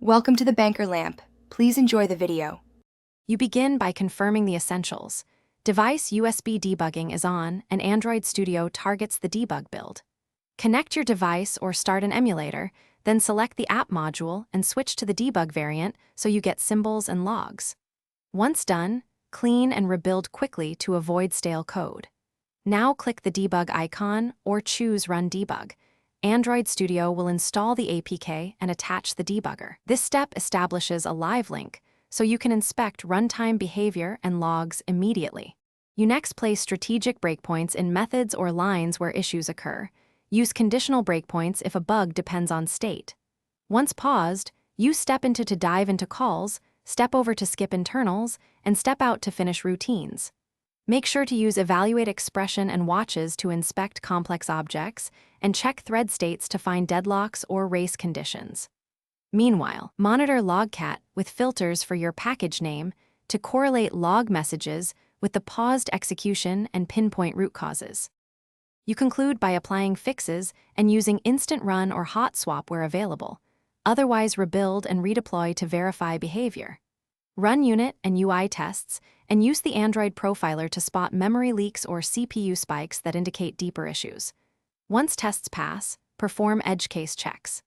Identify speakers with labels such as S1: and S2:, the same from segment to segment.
S1: Welcome to the Banker Lamp. Please enjoy the video.
S2: You begin by confirming the essentials. Device USB debugging is on, and Android Studio targets the debug build. Connect your device or start an emulator, then select the app module and switch to the debug variant so you get symbols and logs. Once done, clean and rebuild quickly to avoid stale code. Now click the debug icon or choose Run Debug. Android Studio will install the APK and attach the debugger. This step establishes a live link, so you can inspect runtime behavior and logs immediately. You next place strategic breakpoints in methods or lines where issues occur. Use conditional breakpoints if a bug depends on state. Once paused, use step into to dive into calls, step over to skip internals, and step out to finish routines. Make sure to use evaluate expression and watches to inspect complex objects, and check thread states to find deadlocks or race conditions. Meanwhile, monitor logcat with filters for your package name to correlate log messages with the paused execution and pinpoint root causes. You conclude by applying fixes and using instant run or hot swap where available. Otherwise, rebuild and redeploy to verify behavior. Run unit and UI tests, and use the Android profiler to spot memory leaks or CPU spikes that indicate deeper issues. Once tests pass, perform edge case checks.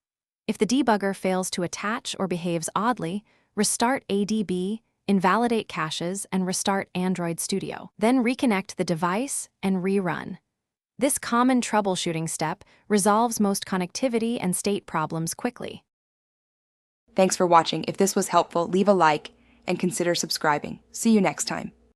S2: If the debugger fails to attach or behaves oddly, restart ADB, invalidate caches, and restart Android Studio. Then reconnect the device and rerun. This common troubleshooting step resolves most connectivity and state problems quickly.
S1: Thanks for watching. If this was helpful, leave a like and consider subscribing. See you next time.